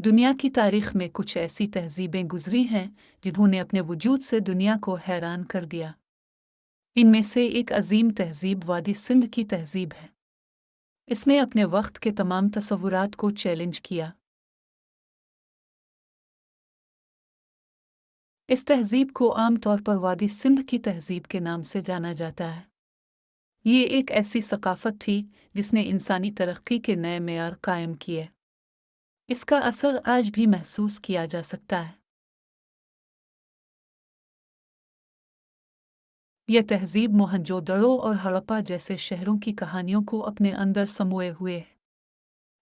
दुनिया की तारीख में कुछ ऐसी तहज़ीबें गुज़री हैं जिन्होंने अपने वजूद से दुनिया को हैरान कर दिया। इनमें से एक अजीम तहज़ीब वादी सिंध की तहज़ीब है। इसने अपने वक्त के तमाम तसव्वुरात को चैलेंज किया। इस तहज़ीब को आम तौर पर वादी सिंध की तहज़ीब के नाम से जाना जाता है। ये एक ऐसी सकाफ़त थी जिसने इंसानी तरक्की के नए मेयार कायम किए। इसका असर आज भी महसूस किया जा सकता है। यह तहज़ीब मोहनजोदड़ो और हड़प्पा जैसे शहरों की कहानियों को अपने अंदर समोए हुए है।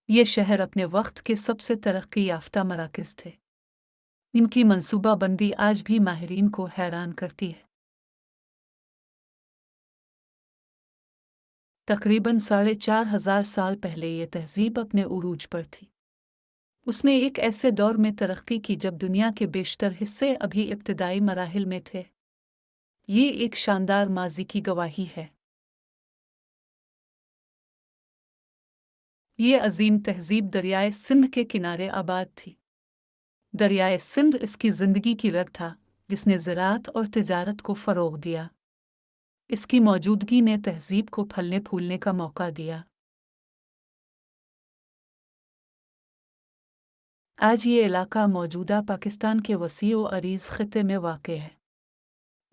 ये शहर अपने वक्त के सबसे तरक्की याफ्ता मराकज़ थे। इनकी मनसूबाबंदी आज भी माहिरीन को हैरान करती है। तकरीबन 4,500 साल पहले ये तहज़ीब अपने उरूज पर थी। उसने एक ऐसे दौर में तरक्की की जब दुनिया के बेशतर हिस्से अभी इब्तदाई मराहिल में थे। ये एक शानदार माज़ी की गवाही है। ये अजीम तहज़ीब दरियाए सिंध के किनारे आबाद थी। दरियाए सिंध इसकी ज़िंदगी की रग था जिसने ज़राअत और तिजारत को फ़रोग़ दिया। इसकी मौजूदगी ने तहज़ीब को फलने फूलने का मौका दिया। आज ये इलाका मौजूदा पाकिस्तान के वसी व अरीज़ ख़ित्ते में वाक़ है।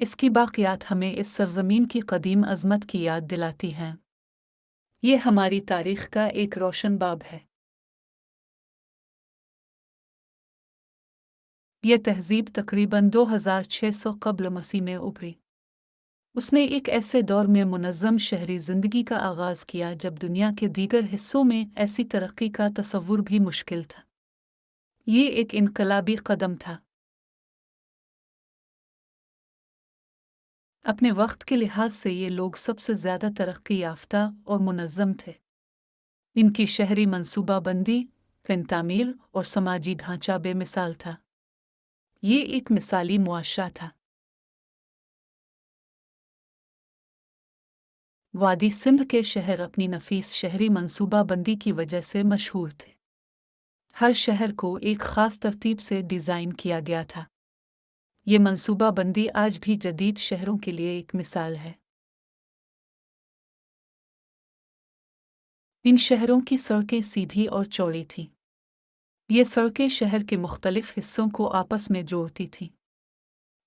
इसकी बाक़ियात हमें इस सरज़मीन की क़दीम अज़मत की याद दिलाती हैं। ये हमारी तारीख़ का एक रोशन बाब है। ये तहज़ीब तकरीबन 2600 क़ब्ल मसीह में उभरी। उसने एक ऐसे दौर में मुनज़्ज़म शहरी ज़िंदगी का आगाज़ किया जब दुनिया के दीगर हिस्सों में ऐसी तरक्की का तसव्वुर भी मुश्किल था। ये एक इनकलाबी कदम था। अपने वक्त के लिहाज से ये लोग सबसे ज़्यादा तरक्की याफ्ता और मुनज़्ज़म थे। इनकी शहरी मनसूबाबंदी, फ़िन तामीर और समाजी ढांचा बेमिसाल था। ये एक मिसाली मुआशरा था। वादी सिंध के शहर अपनी नफीस शहरी मनसूबाबंदी की वजह से मशहूर थे। हर शहर को एक ख़ास तरतीब से डिज़ाइन किया गया था। ये मनसूबाबंदी आज भी जदीद शहरों के लिए एक मिसाल है। इन शहरों की सड़कें सीधी और चौड़ी थीं। ये सड़कें शहर के मुख्तलिफ हिस्सों को आपस में जोड़ती थीं।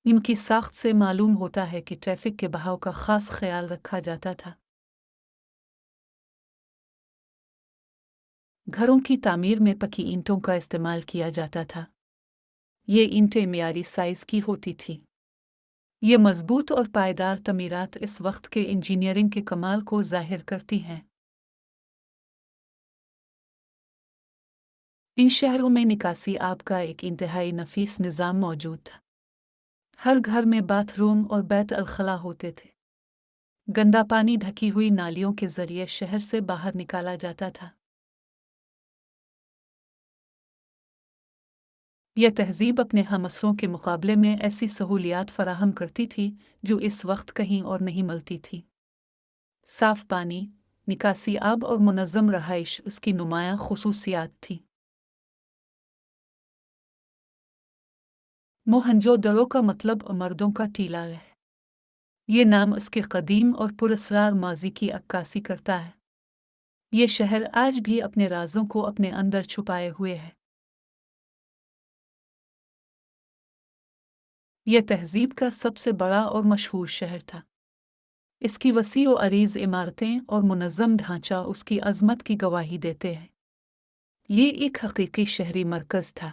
इनकी साख्त से मालूम होता है कि ट्रैफिक के बहाव का ख़ास ख्याल रखा जाता था। घरों की तामीर में पकी ईंटों का इस्तेमाल किया जाता था। ये ईंटें मियारी साइज़ की होती थीं। ये मज़बूत और पायदार तमीरात इस वक्त के इंजीनियरिंग के कमाल को ज़ाहिर करती हैं। इन शहरों में निकासी आब का एक इंतहाई नफीस निज़ाम मौजूद था। हर घर में बाथरूम और बैत अलखला होते थे। गंदा पानी ढकी हुई नालियों के ज़रिए शहर से बाहर निकाला जाता था। यह तहज़ीब अपने हमअसरों के मुकाबले में ऐसी सहूलियात फ़राहम करती थी जो इस वक्त कहीं और नहीं मिलती थी। साफ़ पानी, निकासी आब और मुनज़्ज़म रहाइश उसकी नुमायाँ ख़ुसूसियात थीं। मोहनजोदड़ो का मतलब मर्दों का टीला है। ये नाम उसके क़दीम और पुरअसरार माज़ी की अक्कासी करता है। ये शहर आज भी अपने राज़ों को अपने अंदर छुपाए हुए है। यह तहज़ीब का सबसे बड़ा और मशहूर शहर था। इसकी वसी व अरीज़ इमारतें और मुनज़्ज़म ढांचा उसकी अज़मत की गवाही देते हैं। ये एक हकीकी शहरी मरकज़ था।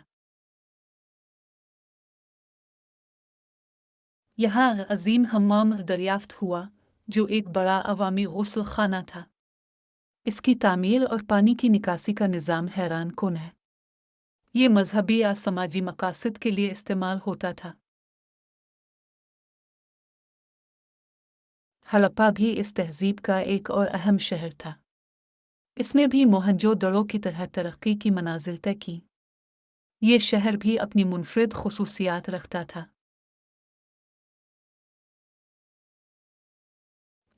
यहाँ अज़ीम हम्माम दरियाफ्त हुआ जो एक बड़ा अवामी गुस्ल खाना था। इसकी तामीर और पानी की निकासी का निज़ाम हैरान कुन है। ये मजहबी या समाजी मकासद के लिए इस्तेमाल होता था। हड़प्पा भी इस तहज़ीब का एक और अहम शहर था। इसने भी मोहनजोदड़ो की तरह तरक्की की मनाजिल तय की। ये शहर भी अपनी मुनफरिद ख़ुसूसियात रखता था।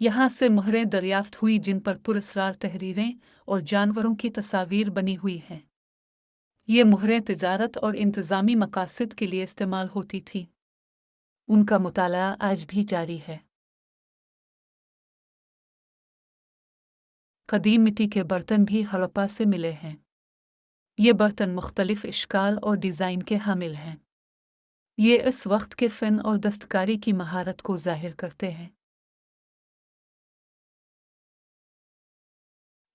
यहाँ से मोहरें दरियाफ्त हुई जिन पर पुरअसरार तहरीरें और जानवरों की तस्वीर बनी हुई हैं। ये मुहरें तिजारत और इंतज़ामी मकासद के लिए इस्तेमाल होती थीं। उनका मुताला आज भी जारी है। कदीम मिट्टी के बर्तन भी हड़प्पा से मिले हैं। ये बर्तन मुख्तलिफ इश्काल और डिज़ाइन के हामिल हैं। ये इस वक्त के फ़न और दस्तकारी की महारत को ज़ाहिर करते हैं।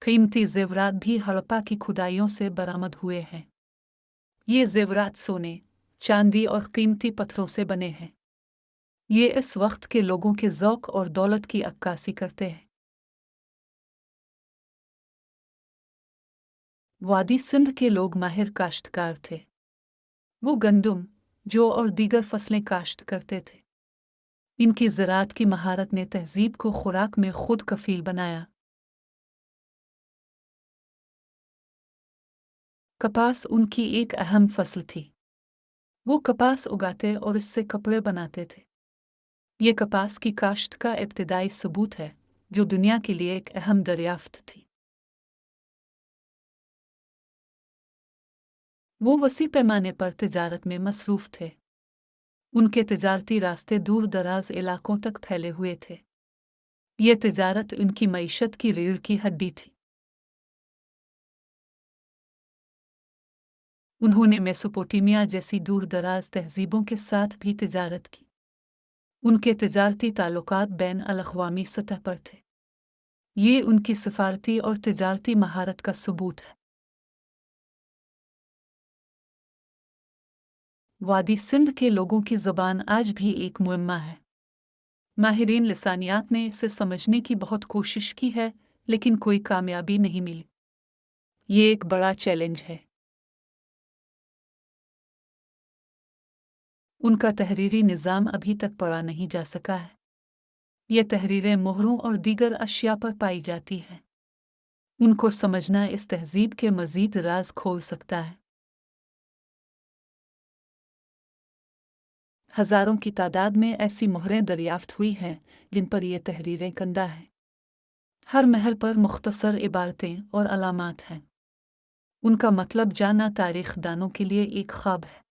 कीमती ज़ेवरात भी हड़प्पा की खुदाइयों से बरामद हुए हैं। ये ज़ेवरात सोने, चांदी और कीमती पत्थरों से बने हैं। ये इस वक्त के लोगों के ज़ौक़ और दौलत की अक्कासी करते हैं। वादी सिंध के लोग माहिर काश्तकार थे। वो गंदम, जौ और दीगर फसलें काश्त करते थे। इनकी ज़राअत की महारत ने तहज़ीब को खुराक में खुद कफ़ील बनाया। कपास उनकी एक अहम फसल थी। वो कपास उगाते और इससे कपड़े बनाते थे। ये कपास की काश्त का इब्तिदाई सबूत है, जो दुनिया के लिए एक अहम दरियाफ्त थी। वो वसी पैमाने पर तिजारत में मसरूफ़ थे। उनके तिजारती रास्ते दूर दराज इलाकों तक फैले हुए थे। ये तिजारत उनकी मईशत की रीढ़ की हड्डी थी। उन्होंने मेसोपोटामिया जैसी दूर दराज तहज़ीबों के साथ भी तिजारत की। उनके तिजारती ताल्लुकात बैन अल-अक़वामी सतह पर थे। ये उनकी सफ़ारती और तिजारती महारत का सबूत है। वादी सिंध के लोगों की ज़बान आज भी एक मुअम्मा है। माहिरीन लिसानियात ने इसे समझने की बहुत कोशिश की है, लेकिन कोई कामयाबी नहीं मिली। ये एक बड़ा चैलेंज है। उनका तहरीरी निज़ाम अभी तक पढ़ा नहीं जा सका है। ये तहरीरें मोहरों और दीगर अशिया पर पाई जाती हैं। उनको समझना इस तहज़ीब के मज़ीद राज खोल सकता है। हज़ारों की तादाद में ऐसी मोहरें दरियाफ्त हुई हैं जिन पर ये तहरीरें कंदा हैं। हर महल पर मुख्तसर इबारतें और अलामात हैं। उनका मतलब जानना तारीख़ दानों के लिए एक ख्वाब है।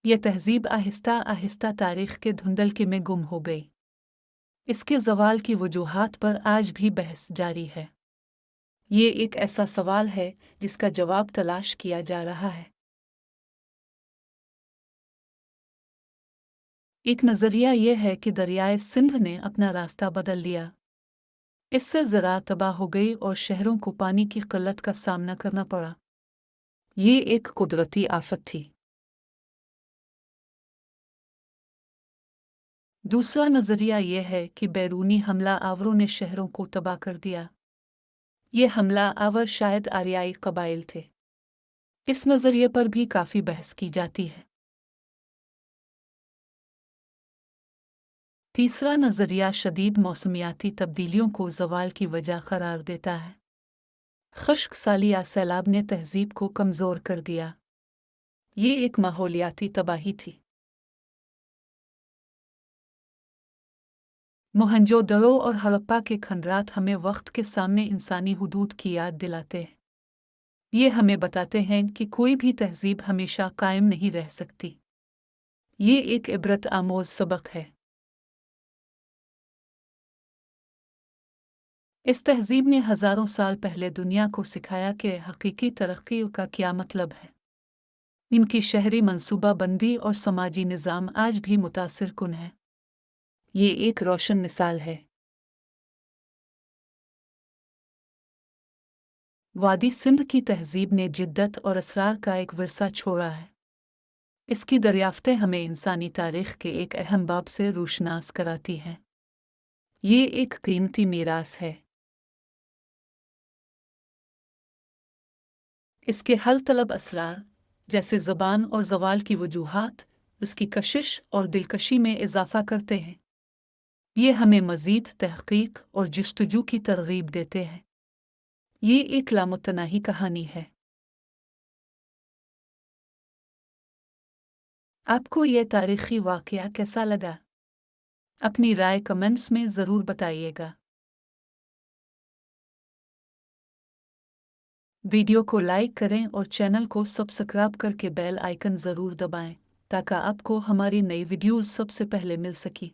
यह तहज़ीब आहिस्ता आहिस्ता तारीख़ के धुंधलके में गुम हो गई। इसके ज़वाल की वजूहात पर आज भी बहस जारी है। ये एक ऐसा सवाल है जिसका जवाब तलाश किया जा रहा है। एक नज़रिया यह है कि दरियाए सिंध ने अपना रास्ता बदल लिया। इससे ज़राअत तबाह हो गई और शहरों को पानी की क़िल्लत का सामना करना पड़ा। ये एक कुदरती आफ़त थी। दूसरा नज़रिया यह है कि बैरूनी हमला आवरों ने शहरों को तबाह कर दिया। ये हमला आवर शायद आर्याई कबाइल थे। इस नज़रिए पर भी काफ़ी बहस की जाती है। तीसरा नज़रिया शदीद मौसमियाती तब्दीलियों को ज़वाल की वजह करार देता है। खुश्क साली या सैलाब ने तहज़ीब को कमज़ोर कर दिया। ये एक माहौलियाती तबाही थी। मोहनजोदड़ो और हड़प्पा के खंडरात हमें वक्त के सामने इंसानी हुदूद की याद दिलाते हैं। ये हमें बताते हैं कि कोई भी तहज़ीब हमेशा कायम नहीं रह सकती। ये एक इबरत आमोज़ सबक है। इस तहज़ीब ने हज़ारों साल पहले दुनिया को सिखाया कि हकीकी तरक्की का क्या मतलब है। इनकी शहरी मनसूबाबंदी और समाजी निज़ाम आज भी मुतासिर कुन है। ये एक रोशन मिसाल है। वादी सिंध की तहज़ीब ने जिद्दत और असरार का एक विरसा छोड़ा है। इसकी दरियाफ्तें हमें इंसानी तारीख़ के एक अहम बाब से रोशनास कराती हैं। ये एक कीमती मीरास है। इसके हल तलब असरार, जैसे ज़बान और ज़वाल की वजूहात, उसकी कशिश और दिलकशी में इजाफ़ा करते हैं। ये हमें मज़ीद तहक़ीक़ और जस्तजू की तरग़ीब देते हैं। ये एक लामुतनाही कहानी है। आपको यह तारीख़ी वाक़या कैसा लगा? अपनी राय कमेंट्स में ज़रूर बताइएगा। ویڈیو کو لائک کریں اور چینل کو سبسکرائب کر کے بیل آئیکن ضرور دبائیں تاکہ آپ کو ہماری نئی ویڈیوز سب سے پہلے مل سکی۔